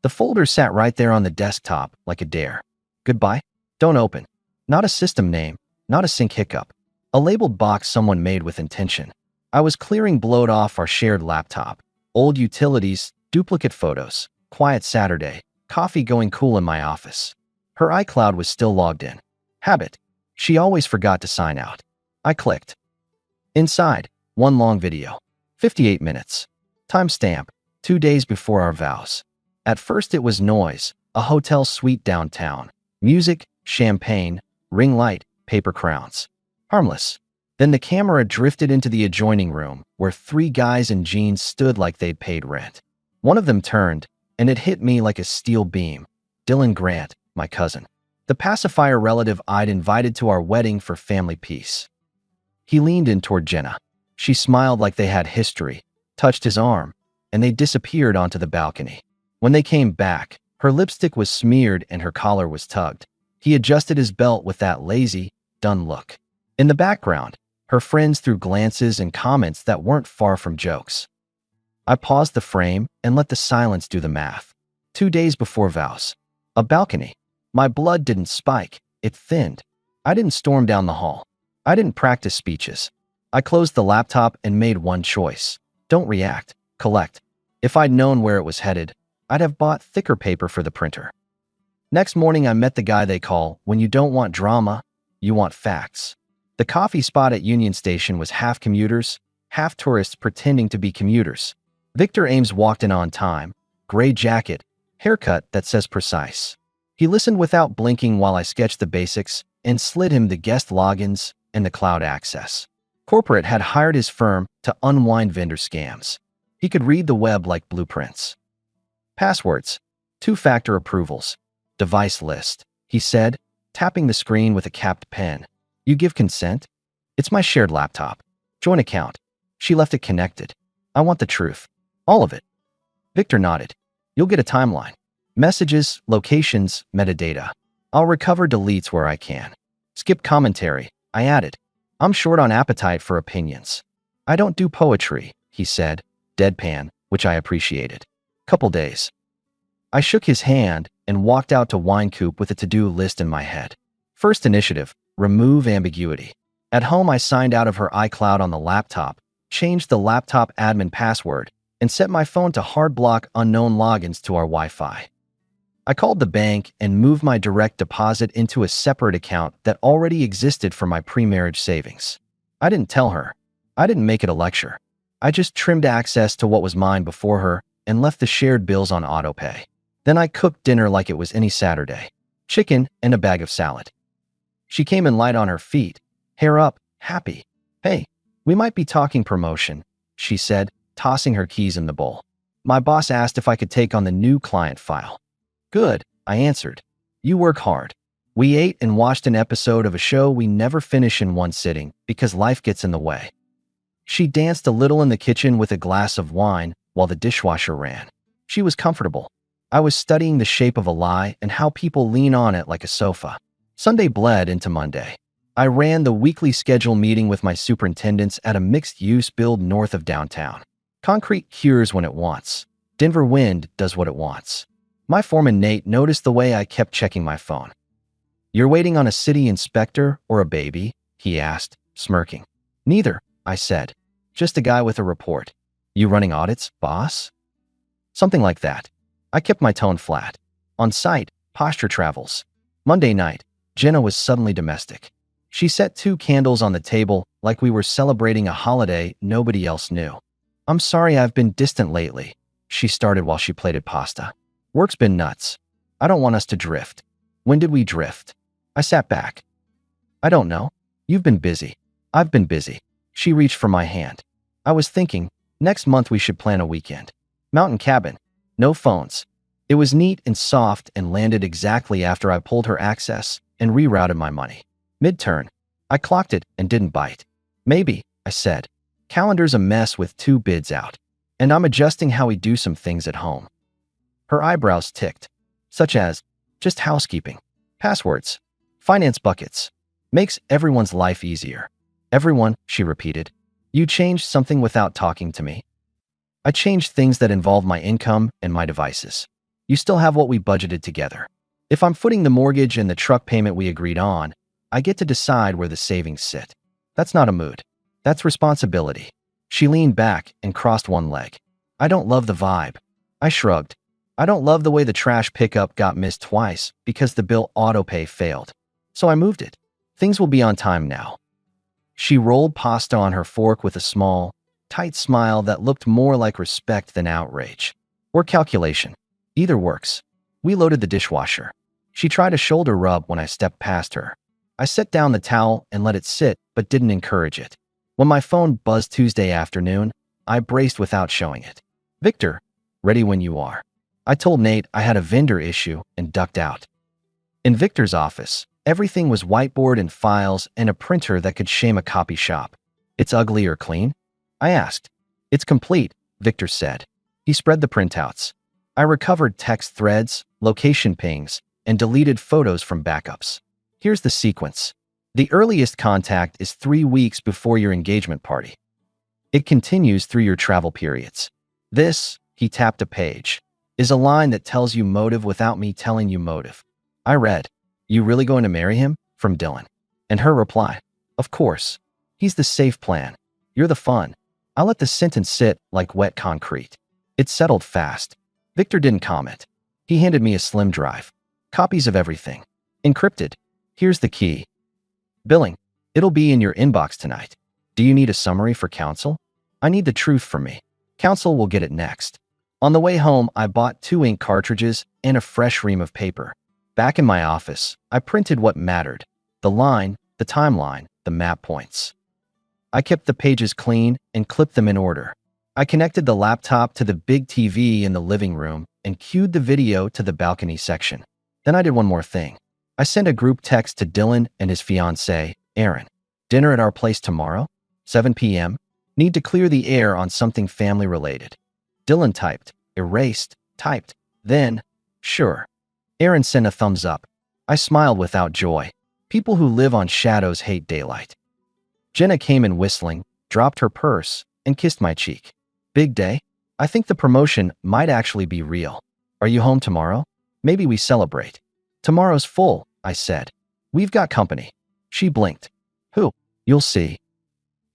The folder sat right there on the desktop, like a dare. Goodbye? Don't open. Not a system name, not a sync hiccup. A labeled box someone made with intention. I was clearing bloat off our shared laptop. Old utilities, duplicate photos, quiet Saturday, coffee going cool in my office. Her iCloud was still logged in. Habit. She always forgot to sign out. I clicked. Inside, one long video. 58 minutes. Timestamp, 2 days before our vows. At first it was noise, a hotel suite downtown. Music, champagne, ring light, paper crowns. Harmless. Then the camera drifted into the adjoining room, where 3 guys in jeans stood like they'd paid rent. One of them turned, and it hit me like a steel beam. Dylan Grant, my cousin. The pacifier relative I'd invited to our wedding for family peace. He leaned in toward Jenna. She smiled like they had history, touched his arm, and they disappeared onto the balcony. When they came back, her lipstick was smeared and her collar was tugged. He adjusted his belt with that lazy, done look. In the background, her friends threw glances and comments that weren't far from jokes. I paused the frame and let the silence do the math. 2 days before vows. A balcony. My blood didn't spike, it thinned. I didn't storm down the hall. I didn't practice speeches. I closed the laptop and made one choice. Don't react, collect. If I'd known where it was headed, I'd have bought thicker paper for the printer. Next morning I met the guy they call, when you don't want drama, you want facts. The coffee spot at Union Station was half commuters, half tourists pretending to be commuters. Victor Ames walked in on time, gray jacket, haircut that says precise. He listened without blinking while I sketched the basics and slid him the guest logins and the cloud access. Corporate had hired his firm to unwind vendor scams. He could read the web like blueprints. Passwords, 2-factor approvals, device list, he said, tapping the screen with a capped pen. You give consent? It's my shared laptop. Joint account. She left it connected. I want the truth. All of it. Victor nodded. You'll get a timeline. Messages, locations, metadata. I'll recover deletes where I can. Skip commentary, I added. I'm short on appetite for opinions. I don't do poetry, he said, deadpan, which I appreciated. Couple days. I shook his hand and walked out to Wine Coop with a to-do list in my head. First initiative, remove ambiguity. At home I signed out of her iCloud on the laptop, changed the laptop admin password, and set my phone to hard block unknown logins to our Wi-Fi. I called the bank and moved my direct deposit into a separate account that already existed for my pre-marriage savings. I didn't tell her. I didn't make it a lecture. I just trimmed access to what was mine before her and left the shared bills on autopay. Then I cooked dinner like it was any Saturday. Chicken and a bag of salad. She came in light on her feet, hair up, happy. Hey, we might be talking promotion, she said, tossing her keys in the bowl. My boss asked if I could take on the new client file. Good, I answered. You work hard. We ate and watched an episode of a show we never finish in one sitting because life gets in the way. She danced a little in the kitchen with a glass of wine while the dishwasher ran. She was comfortable. I was studying the shape of a lie and how people lean on it like a sofa. Sunday bled into Monday. I ran the weekly schedule meeting with my superintendents at a mixed-use build north of downtown. Concrete cures when it wants. Denver wind does what it wants. My foreman Nate noticed the way I kept checking my phone. You're waiting on a city inspector or a baby? He asked, smirking. Neither, I said. Just a guy with a report. You running audits, boss? Something like that. I kept my tone flat. On site, posture travels. Monday night, Jenna was suddenly domestic. She set 2 candles on the table like we were celebrating a holiday nobody else knew. I'm sorry I've been distant lately, she started while she plated pasta. Work's been nuts. I don't want us to drift. When did we drift? I sat back. I don't know. You've been busy. I've been busy. She reached for my hand. I was thinking, next month we should plan a weekend. Mountain cabin. No phones. It was neat and soft and landed exactly after I pulled her access and rerouted my money. Mid-turn. I clocked it and didn't bite. Maybe, I said. Calendar's a mess with 2 bids out. And I'm adjusting how we do some things at home. Her eyebrows ticked. Such as, just housekeeping. Passwords. Finance buckets. Makes everyone's life easier. Everyone, she repeated. You changed something without talking to me. I changed things that involve my income and my devices. You still have what we budgeted together. If I'm footing the mortgage and the truck payment we agreed on, I get to decide where the savings sit. That's not a mood. That's responsibility. She leaned back and crossed one leg. I don't love the vibe. I shrugged. I don't love the way the trash pickup got missed twice because the bill autopay failed. So I moved it. Things will be on time now. She rolled pasta on her fork with a small, tight smile that looked more like respect than outrage. Or calculation. Either works. We loaded the dishwasher. She tried a shoulder rub when I stepped past her. I set down the towel and let it sit, but didn't encourage it. When my phone buzzed Tuesday afternoon, I braced without showing it. Victor, ready when you are. I told Nate I had a vendor issue and ducked out. In Victor's office, everything was whiteboard and files and a printer that could shame a copy shop. It's ugly or clean? I asked. It's complete, Victor said. He spread the printouts. I recovered text threads, location pings, and deleted photos from backups. Here's the sequence. The earliest contact is 3 weeks before your engagement party. It continues through your travel periods. This, he tapped a page, is a line that tells you motive without me telling you motive. I read, "You really going to marry him?" from Dylan. And her reply, "Of course. He's the safe plan. You're the fun." I let the sentence sit like wet concrete. It settled fast. Victor didn't comment. He handed me a slim drive. Copies of everything. Encrypted. Here's the key. Billing. It'll be in your inbox tonight. Do you need a summary for counsel? I need the truth for me. Counsel will get it next. On the way home, I bought 2 ink cartridges and a fresh ream of paper. Back in my office, I printed what mattered. The line, the timeline, the map points. I kept the pages clean and clipped them in order. I connected the laptop to the big TV in the living room and cued the video to the balcony section. Then I did one more thing. I sent a group text to Dylan and his fiancée, Erin. Dinner at our place tomorrow, 7 p.m. Need to clear the air on something family-related. Dylan typed, erased, typed, then, sure. Erin sent a thumbs up. I smiled without joy. People who live on shadows hate daylight. Jenna came in whistling, dropped her purse, and kissed my cheek. Big day? I think the promotion might actually be real. Are you home tomorrow? Maybe we celebrate. Tomorrow's full, I said. We've got company. She blinked. Who? You'll see.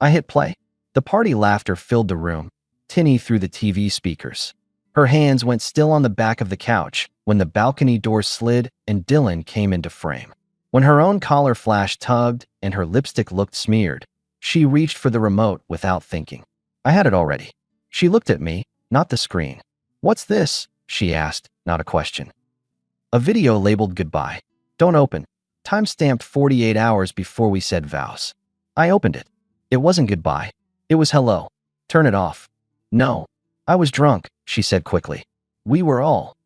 I hit play. The party laughter filled the room, tinny through the TV speakers. Her hands went still on the back of the couch when the balcony door slid and Dylan came into frame. When her own collar flash tugged and her lipstick looked smeared, she reached for the remote without thinking. I had it already. She looked at me, not the screen. What's this? She asked, not a question. A video labeled goodbye. Don't open. Time-stamped 48 hours before we said vows. I opened it. It wasn't goodbye. It was hello. Turn it off. No. I was drunk, she said quickly. We were all.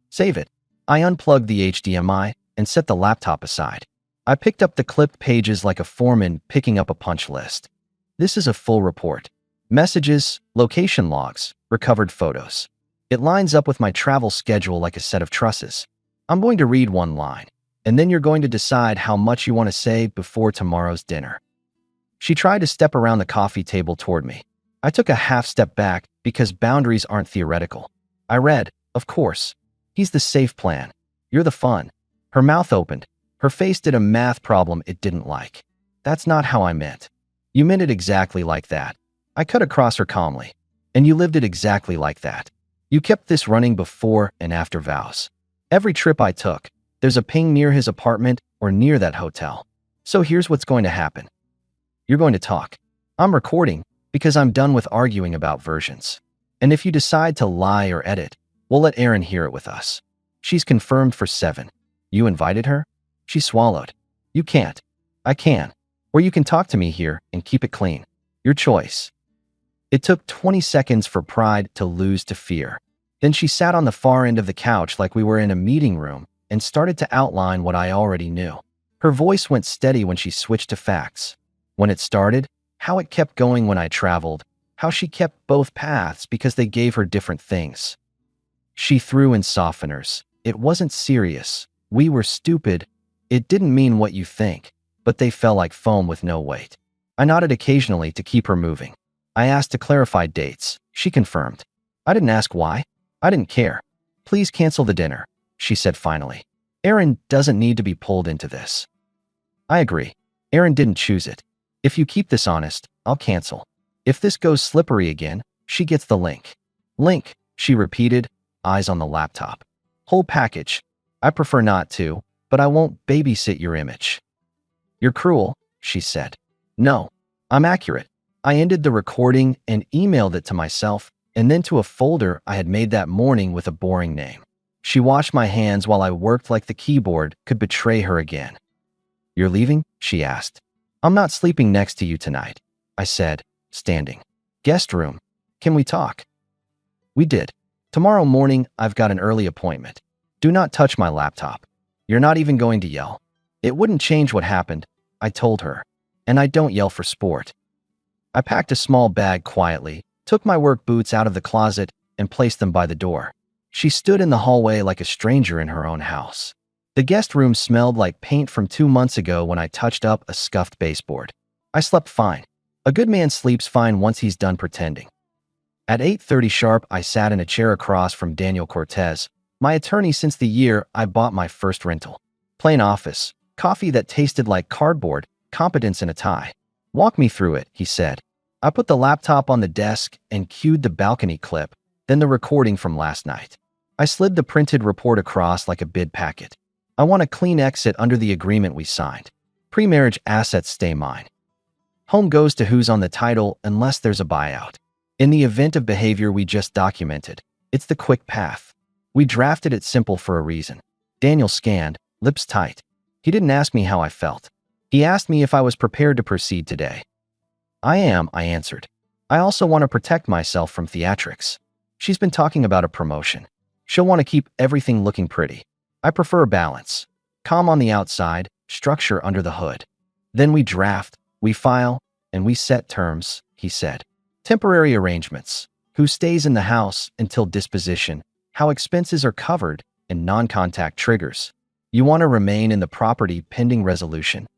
Save it. I unplugged the HDMI and set the laptop aside. I picked up the clipped pages like a foreman picking up a punch list. This is a full report. Messages, location logs, recovered photos. It lines up with my travel schedule like a set of trusses. I'm going to read one line, and then you're going to decide how much you want to say before tomorrow's dinner. She tried to step around the coffee table toward me. I took a half step back because boundaries aren't theoretical. I read, of course. He's the safe plan. You're the fun. Her mouth opened. Her face did a math problem it didn't like. That's not how I meant. You meant it exactly like that. I cut across her calmly. And you lived it exactly like that. You kept this running before and after vows. Every trip I took, there's a ping near his apartment or near that hotel. So here's what's going to happen. You're going to talk. I'm recording because I'm done with arguing about versions. And if you decide to lie or edit, we'll let Erin hear it with us. She's confirmed for 7. You invited her? She swallowed. You can't. I can. Or you can talk to me here and keep it clean. Your choice. It took 20 seconds for pride to lose to fear. Then she sat on the far end of the couch like we were in a meeting room and started to outline what I already knew. Her voice went steady when she switched to facts. When it started, how it kept going when I traveled, how she kept both paths because they gave her different things. She threw in softeners. It wasn't serious. We were stupid. It didn't mean what you think, but they fell like foam with no weight. I nodded occasionally to keep her moving. I asked to clarify dates. She confirmed. I didn't ask why. I didn't care. Please cancel the dinner, she said finally. Erin doesn't need to be pulled into this. I agree. Erin didn't choose it. If you keep this honest, I'll cancel. If this goes slippery again, she gets the link. Link, she repeated, eyes on the laptop. Whole package. I prefer not to, but I won't babysit your image. You're cruel, she said. No, I'm accurate. I ended the recording and emailed it to myself and then to a folder I had made that morning with a boring name. She washed my hands while I worked like the keyboard could betray her again. You're leaving? She asked. I'm not sleeping next to you tonight, I said, standing. Guest room. Can we talk? We did. Tomorrow morning, I've got an early appointment. Do not touch my laptop. You're not even going to yell. It wouldn't change what happened, I told her. And I don't yell for sport. I packed a small bag quietly, took my work boots out of the closet, and placed them by the door. She stood in the hallway like a stranger in her own house. The guest room smelled like paint from 2 months ago when I touched up a scuffed baseboard. I slept fine. A good man sleeps fine once he's done pretending. At 8:30 sharp, I sat in a chair across from Daniel Cortez, my attorney since the year I bought my first rental. Plain office, coffee that tasted like cardboard, competence in a tie. Walk me through it, he said. I put the laptop on the desk and cued the balcony clip, then the recording from last night. I slid the printed report across like a bid packet. I want a clean exit under the agreement we signed. Pre-marriage assets stay mine. Home goes to who's on the title unless there's a buyout. In the event of behavior we just documented, it's the quick path. We drafted it simple for a reason. Daniel scanned, lips tight. He didn't ask me how I felt. He asked me if I was prepared to proceed today. I am, I answered. I also want to protect myself from theatrics. She's been talking about a promotion. She'll want to keep everything looking pretty. I prefer a balance. Calm on the outside, structure under the hood. Then we draft, we file, and we set terms, he said. Temporary arrangements. Who stays in the house until disposition, how expenses are covered, and non-contact triggers. You want to remain in the property pending resolution?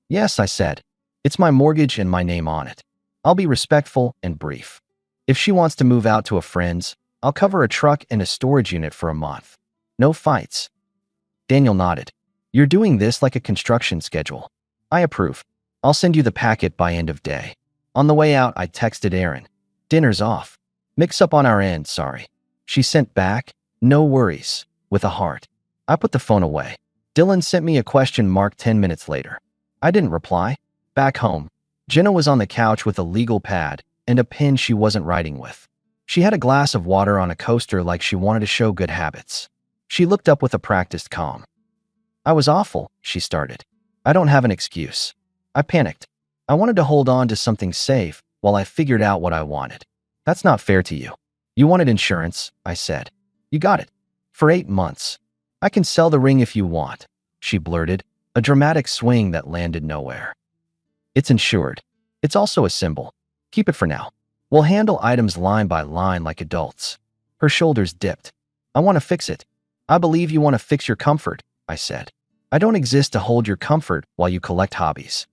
Yes, I said. It's my mortgage and my name on it. I'll be respectful and brief. If she wants to move out to a friend's, I'll cover a truck and a storage unit for a month. No fights. Daniel nodded. You're doing this like a construction schedule. I approve. I'll send you the packet by end of day. On the way out, I texted Erin. Dinner's off. Mix up on our end, sorry. She sent back, no worries, with a heart. I put the phone away. Dylan sent me a question mark 10 minutes later. I didn't reply. Back home, Jenna was on the couch with a legal pad and a pen she wasn't writing with. She had a glass of water on a coaster like she wanted to show good habits. She looked up with a practiced calm. I was awful, she started. I don't have an excuse. I panicked. I wanted to hold on to something safe while I figured out what I wanted. That's not fair to you. You wanted insurance, I said. You got it. For 8 months. I can sell the ring if you want, she blurted, a dramatic swing that landed nowhere. It's insured. It's also a symbol. Keep it for now. We'll handle items line by line like adults. Her shoulders dipped. I want to fix it. I believe you want to fix your comfort, I said. I don't exist to hold your comfort while you collect hobbies.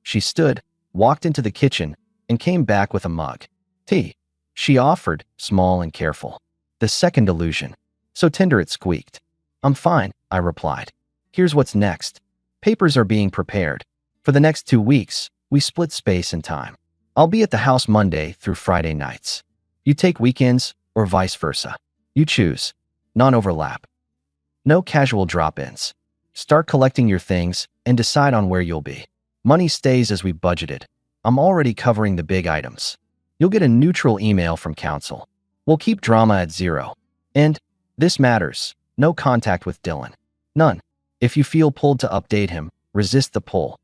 She stood, walked into the kitchen, and came back with a mug. Tea. She offered, small and careful. The second illusion. So tender it squeaked. I'm fine, I replied. Here's what's next. Papers are being prepared. For the next 2 weeks, we split space and time. I'll be at the house Monday through Friday nights. You take weekends, or vice versa. You choose. Non-overlap. No casual drop-ins. Start collecting your things and decide on where you'll be. Money stays as we budgeted. I'm already covering the big items. You'll get a neutral email from counsel. We'll keep drama at 0. And, this matters, no contact with Dylan. None. If you feel pulled to update him, resist the pull.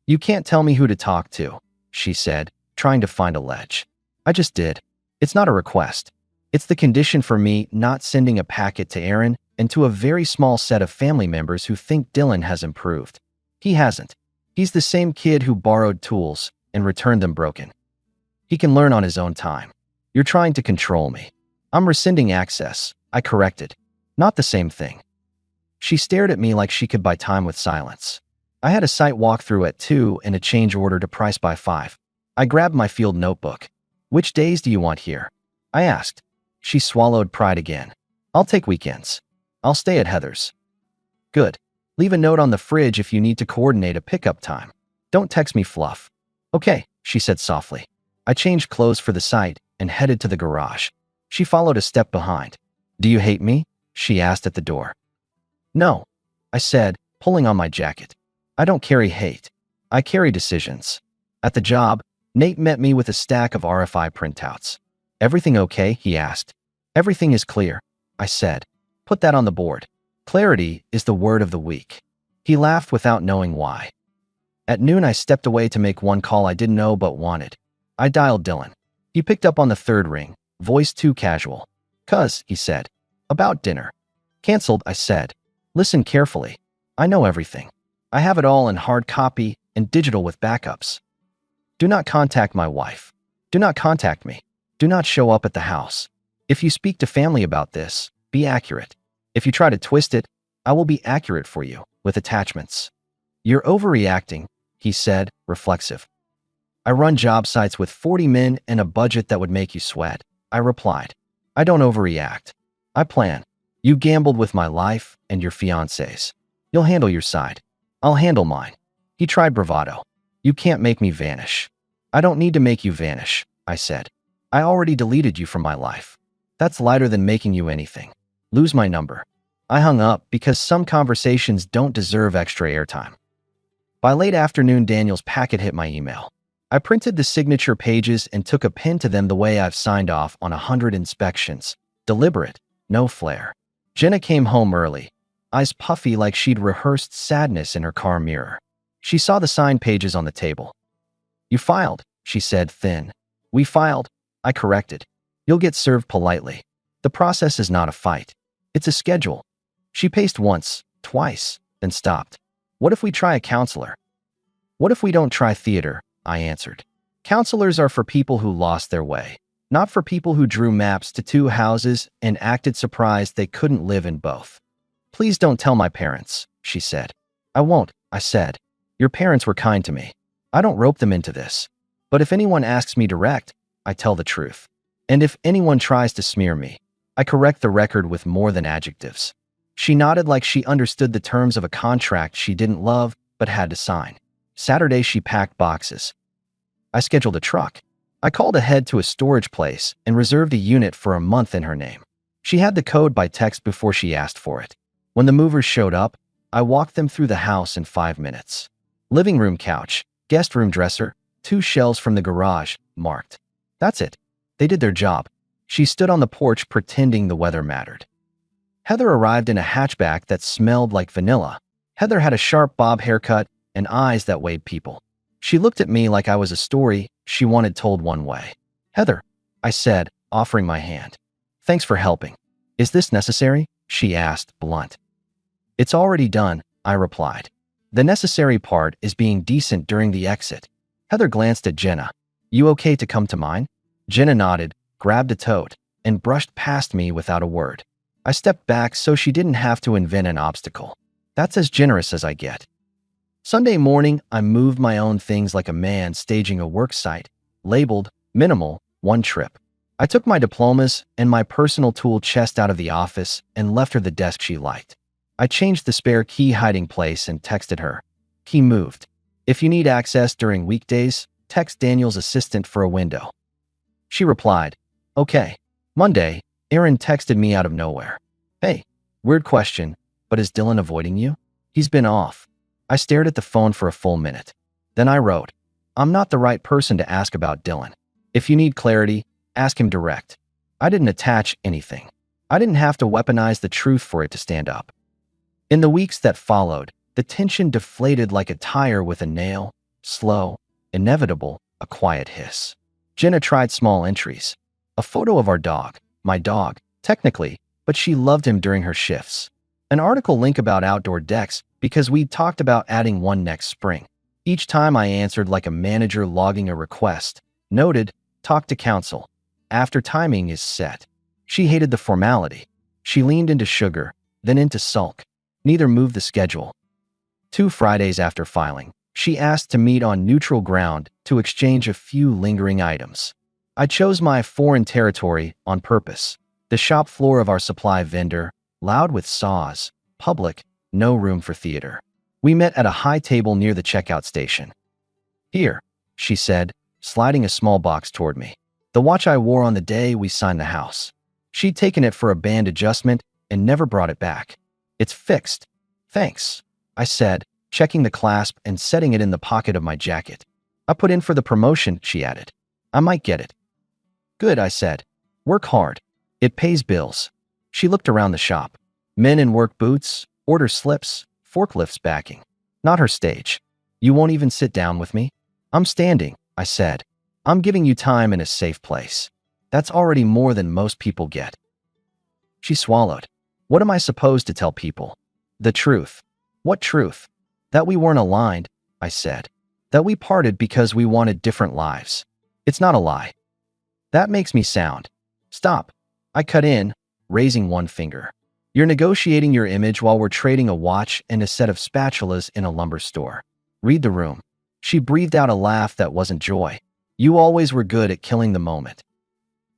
You can't tell me who to talk to, she said, trying to find a ledge. I just did. It's not a request. It's the condition for me not sending a packet to Erin and to a very small set of family members who think Dylan has improved. He hasn't. He's the same kid who borrowed tools and returned them broken. He can learn on his own time. You're trying to control me. I'm rescinding access, I corrected. Not the same thing. She stared at me like she could buy time with silence. I had a site walkthrough at 2 and a change order to price by 5. I grabbed my field notebook. Which days do you want here? I asked. She swallowed pride again. I'll take weekends. I'll stay at Heather's. Good. Leave a note on the fridge if you need to coordinate a pickup time. Don't text me fluff. Okay, she said softly. I changed clothes for the site and headed to the garage. She followed a step behind. Do you hate me? She asked at the door. No, I said, pulling on my jacket. I don't carry hate. I carry decisions. At the job, Nate met me with a stack of RFI printouts. Everything okay? He asked. Everything is clear, I said. Put that on the board. Clarity is the word of the week. He laughed without knowing why. At noon, I stepped away to make one call I didn't know but wanted. I dialed Dylan. He picked up on the third ring, voice too casual. "Cuz," he said. "About dinner." "Cancelled," I said. "Listen carefully. I know everything. I have it all in hard copy and digital with backups. Do not contact my wife. Do not contact me. Do not show up at the house. If you speak to family about this, be accurate. If you try to twist it, I will be accurate for you, with attachments." "You're overreacting," he said, reflexive. "I run job sites with 40 men and a budget that would make you sweat," I replied. "I don't overreact. I plan. You gambled with my life and your fiancé's. You'll handle your side. I'll handle mine." He tried bravado. "You can't make me vanish." "I don't need to make you vanish," I said. "I already deleted you from my life. That's lighter than making you anything. Lose my number." I hung up because some conversations don't deserve extra airtime. By late afternoon, Daniel's packet hit my email. I printed the signature pages and took a pin to them the way I've signed off on 100 inspections. Deliberate, no flair. Jenna came home early, eyes puffy like she'd rehearsed sadness in her car mirror. She saw the signed pages on the table. "You filed," she said, thin. "We filed," I corrected. "You'll get served politely. The process is not a fight. It's a schedule." She paced once, twice, then stopped. "What if we try a counselor?" "What if we don't try theater?" I answered. "Counselors are for people who lost their way, not for people who drew maps to 2 houses and acted surprised they couldn't live in both." "Please don't tell my parents," she said. "I won't," I said. "Your parents were kind to me. I don't rope them into this. But if anyone asks me direct, I tell the truth. And if anyone tries to smear me, I correct the record with more than adjectives." She nodded like she understood the terms of a contract she didn't love but had to sign. Saturday, she packed boxes. I scheduled a truck. I called ahead to a storage place and reserved a unit for a month in her name. She had the code by text before she asked for it. When the movers showed up, I walked them through the house in 5 minutes. Living room couch, guest room dresser, 2 shelves from the garage, marked. That's it. They did their job. She stood on the porch pretending the weather mattered. Heather arrived in a hatchback that smelled like vanilla. Heather had a sharp bob haircut and eyes that weighed people. She looked at me like I was a story she wanted told one way. "Heather," I said, offering my hand. "Thanks for helping. Is this necessary?" she asked, blunt. "It's already done," I replied. "The necessary part is being decent during the exit." Heather glanced at Jenna. "You okay to come to mine?" Jenna nodded, grabbed a tote, and brushed past me without a word. I stepped back so she didn't have to invent an obstacle. That's as generous as I get. Sunday morning, I moved my own things like a man staging a work site, labeled minimal, 1 trip. I took my diplomas and my personal tool chest out of the office and left her the desk she liked. I changed the spare key hiding place and texted her. Key moved. If you need access during weekdays, text Daniel's assistant for a window. She replied, "Okay." Monday, Aaron texted me out of nowhere. "Hey, weird question, but is Dylan avoiding you? He's been off." I stared at the phone for a full minute. Then I wrote, "I'm not the right person to ask about Dylan. If you need clarity, ask him direct." I didn't attach anything. I didn't have to weaponize the truth for it to stand up. In the weeks that followed, the tension deflated like a tire with a nail, slow, inevitable, a quiet hiss. Jenna tried small entries. A photo of our dog, my dog, technically, but she loved him during her shifts. An article link about outdoor decks because we'd talked about adding one next spring. Each time I answered like a manager logging a request. Noted, talk to counsel. After timing is set. She hated the formality. She leaned into sugar, then into sulk. Neither moved the schedule. 2 Fridays after filing, she asked to meet on neutral ground to exchange a few lingering items. I chose my foreign territory on purpose. The shop floor of our supply vendor, loud with saws, public, no room for theater. We met at a high table near the checkout station. Here, she said, sliding a small box toward me. The watch I wore on the day we signed the house. She'd taken it for a band adjustment and never brought it back. It's fixed. Thanks, I said, checking the clasp and setting it in the pocket of my jacket. I put in for the promotion, she added. I might get it. Good, I said. Work hard. It pays bills. She looked around the shop. Men in work boots, order slips, forklifts backing. Not her stage. You won't even sit down with me? I'm standing, I said. I'm giving you time in a safe place. That's already more than most people get. She swallowed. What am I supposed to tell people? The truth. What truth? That we weren't aligned, I said. That we parted because we wanted different lives. It's not a lie. That makes me sound. Stop. I cut in, raising one finger. You're negotiating your image while we're trading a watch and a set of spatulas in a lumber store. Read the room. She breathed out a laugh that wasn't joy. You always were good at killing the moment.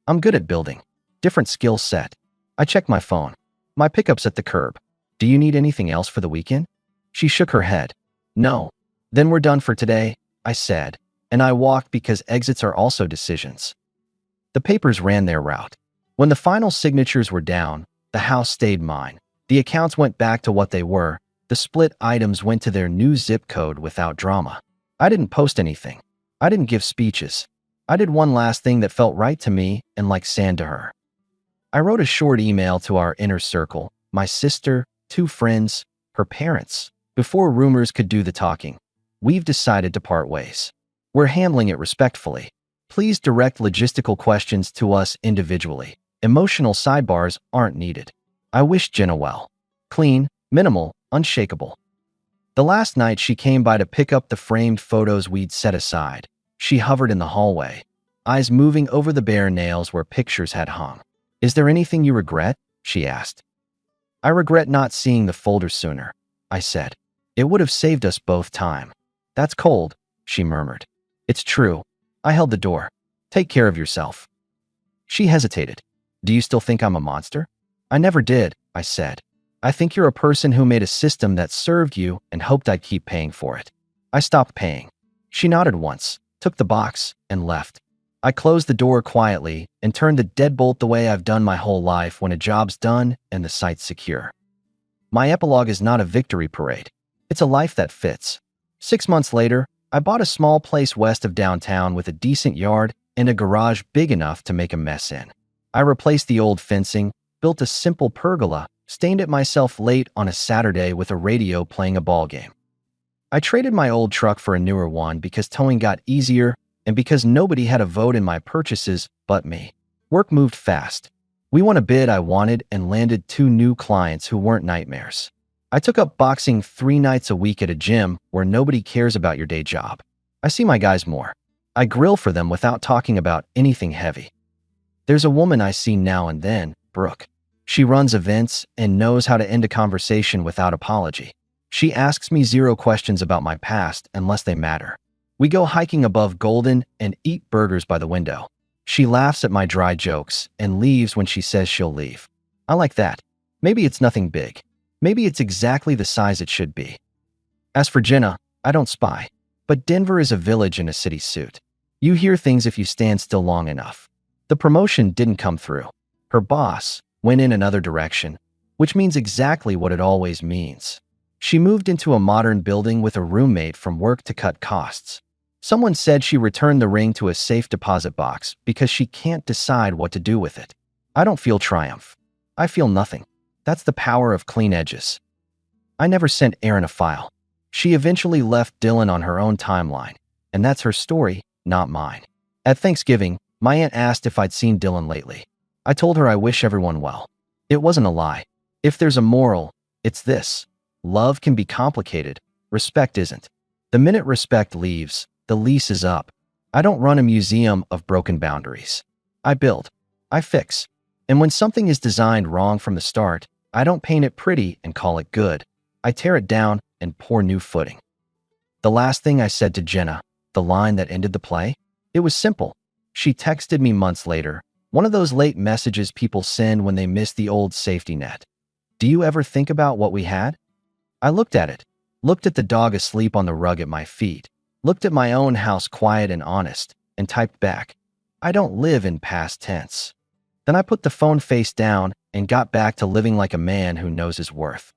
I'm good at building. Different skill set. I checked my phone. My pickup's at the curb. Do you need anything else for the weekend? She shook her head. No. Then we're done for today, I said, and I walked because exits are also decisions. The papers ran their route. When the final signatures were down, the house stayed mine. The accounts went back to what they were. The split items went to their new zip code without drama. I didn't post anything. I didn't give speeches. I did one last thing that felt right to me and like sand to her. I wrote a short email to our inner circle, my sister, 2 friends, her parents. Before rumors could do the talking, we've decided to part ways. We're handling it respectfully. Please direct logistical questions to us individually. Emotional sidebars aren't needed. I wish Jenna well. Clean, minimal, unshakable. The last night she came by to pick up the framed photos we'd set aside. She hovered in the hallway, eyes moving over the bare nails where pictures had hung. Is there anything you regret? She asked. I regret not seeing the folder sooner, I said. It would have saved us both time. That's cold, she murmured. It's true. I held the door. Take care of yourself. She hesitated. Do you still think I'm a monster? I never did, I said. I think you're a person who made a system that served you and hoped I'd keep paying for it. I stopped paying. She nodded once, took the box, and left. I closed the door quietly and turned the deadbolt the way I've done my whole life when a job's done and the site's secure. My epilogue is not a victory parade. It's a life that fits. 6 months later, I bought a small place west of downtown with a decent yard and a garage big enough to make a mess in. I replaced the old fencing, built a simple pergola, stained it myself late on a Saturday with a radio playing a ball game. I traded my old truck for a newer one because towing got easier and because nobody had a vote in my purchases but me. Work moved fast. We won a bid I wanted and landed 2 new clients who weren't nightmares. I took up boxing 3 nights a week at a gym where nobody cares about your day job. I see my guys more. I grill for them without talking about anything heavy. There's a woman I see now and then, Brooke. She runs events and knows how to end a conversation without apology. She asks me 0 questions about my past unless they matter. We go hiking above Golden and eat burgers by the window. She laughs at my dry jokes and leaves when she says she'll leave. I like that. Maybe it's nothing big. Maybe it's exactly the size it should be. As for Jenna, I don't spy. But Denver is a village in a city suit. You hear things if you stand still long enough. The promotion didn't come through. Her boss went in another direction, which means exactly what it always means. She moved into a modern building with a roommate from work to cut costs. Someone said she returned the ring to a safe deposit box because she can't decide what to do with it. I don't feel triumph. I feel nothing. That's the power of clean edges. I never sent Erin a file. She eventually left Dylan on her own timeline, and that's her story, not mine. At Thanksgiving, my aunt asked if I'd seen Dylan lately. I told her I wish everyone well. It wasn't a lie. If there's a moral, it's this. Love can be complicated. Respect isn't. The minute respect leaves, the lease is up. I don't run a museum of broken boundaries. I build. I fix. And when something is designed wrong from the start, I don't paint it pretty and call it good. I tear it down and pour new footing. The last thing I said to Jenna, the line that ended the play, it was simple. She texted me months later, One of those late messages people send when they miss the old safety net. Do you ever think about what we had? I looked at it, looked at the dog asleep on the rug at my feet, looked at my own house quiet and honest, and typed back, I don't live in past tense. Then I put the phone face down and got back to living like a man who knows his worth.